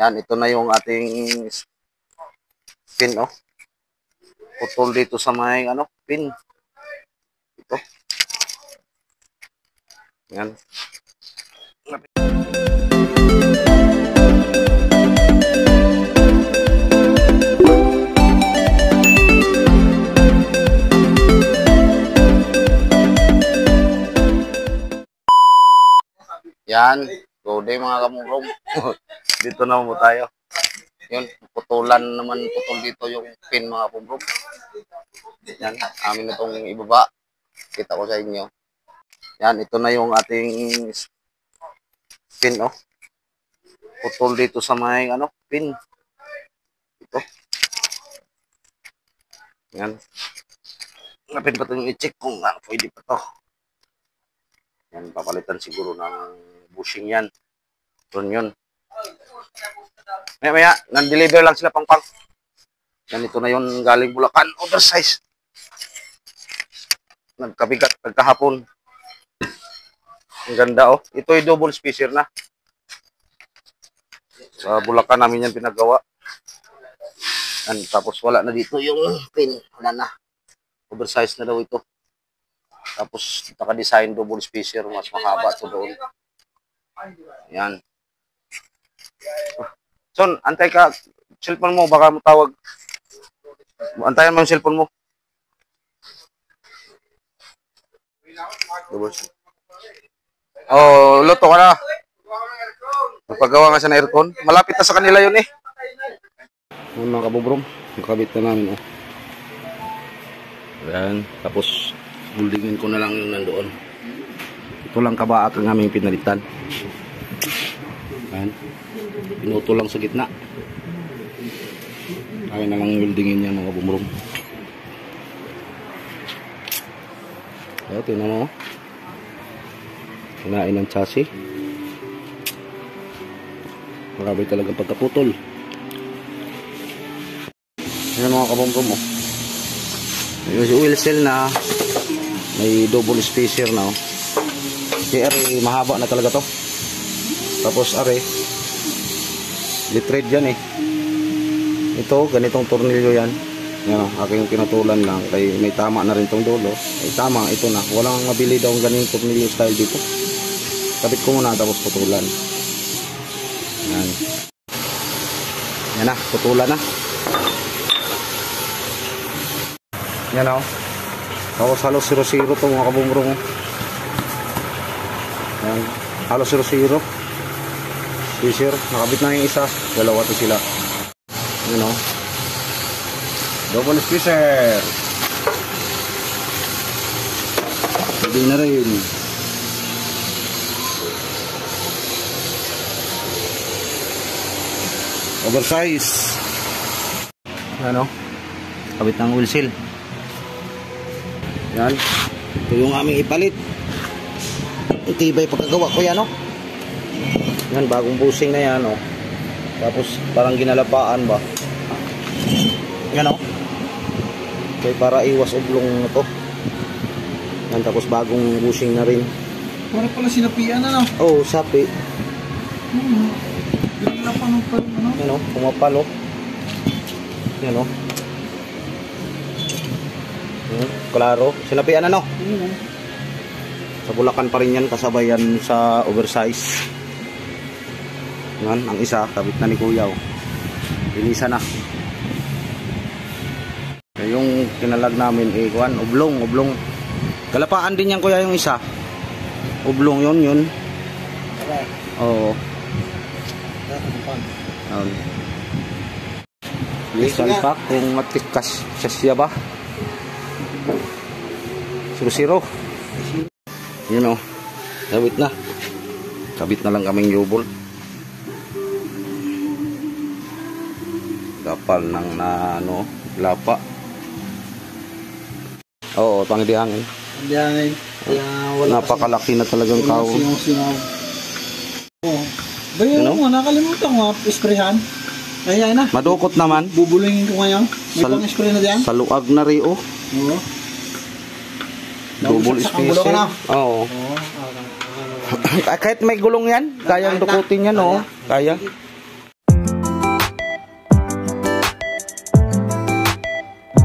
Yan, ito na yung ating pin, oh. Putol dito sa may, pin. Ito. Yan. Yan. Go day mga kamurong. Dito na mo tayo. Yun, putulan naman, putol dito yung pin mga kamurong. Yan, amin itong ibaba. Kita ko sa inyo. Yan, ito na yung ating pin, oh. Putol dito sa may, pin. Ito. Yan. Napin pa ito yung i-check kung pwede pa to. Yan, papalitan siguro ng bushing yan. Yun. Maya, nan-deliver lang sila pang. Yan, ito na yun galing Bulacan. Oversize. Nagkabigat, nagkahapon. Ang ganda, oh. Ito ay double spacer na. Sa Bulacan namin yan pinagawa. Yan, tapos wala na dito yung pin. Wala na. Oversize na daw ito. Tapos naka-design double spacer. Mas mahaba ito doon. Yan. Son, antay ka. Cellphone mo, baka mo tawag. Antayan mo yung cellphone mo. Oh, luto ka na. Napagawa nga siya ng aircon. Malapit na sa kanila yun eh. Mga kabubrom, nakabit na namin. Oh. Ayan, tapos buildingin ko na lang yung nandoon. Ito lang kabaak ang aming pinalitan. Ayan. Pinuto lang sa gitna. Kaya na lang buildingin yan mga bumrom. Ayan, tingnan mo. Kinain ng chassis. Marami talagang pagkaputol. Ayan mga kabumrom mo. Yung oil cell na may double spacer na. Si are mahaba na talaga to. Tapos are litred yan eh. Ito ganitong tornilyo yan. Yan aking pinutulan lang kay may tama na rin tong dulo. Ay tama ito na. Walang mabili daw ganitong tornilyo style dito. Kabit ko muna tapos putulan. Yan. Yan na, putulan na. Yan o. Tapos halos 0-0 ito mga kabumrong. Yan. Halos 0-0. Spacer. Nakabit na yung isa. Dalawa to sila. Yan o. Double spacer. Pwede na rin. Oversize. Yan o. Kabit ng oil seal. Yan. Ito yung aming ipalit. Itibay pagkagawa ko yan, oh. Yan, bagong busing na yan, oh. Tapos parang ginalapaan ba. Yan, oh. Okay, para iwas oblong na to. Yan, tapos bagong busing na rin. Para pala sinapian, ano? Oh, sapi. Ginalapan ng pala, ano? Yan, oh. Pumapal, oh. Yan, oh. Klaro. Sinapian ano? Sa Bulacan pa rin yan. Kasabay yan sa oversize. Yan. Ang isa. Kabit na ni Kuya. Ilisa na. Yung kinalag namin ikuan. Oblong. Kalapaan din yan Kuya yung isa. Oblong yun. Oo. Salpak kung matikas siya ba? 0-0. Yun o. Kabit na lang kaming yubol. Kapal ng lapa. Oo, pangidihangin. Pangidihangin. Napakalaki na talagang kaon. Singaw. Oo. Bayo mo, nakalimutan ko isprehan. Ayan na. Madukot naman. Bubulungin ko ngayon. May pang-spray na diyan. Sa luag na rin o. Oo. Double spacer. Oo. Kahit may gulong yan, kayang dukutin yan, oh. Kaya.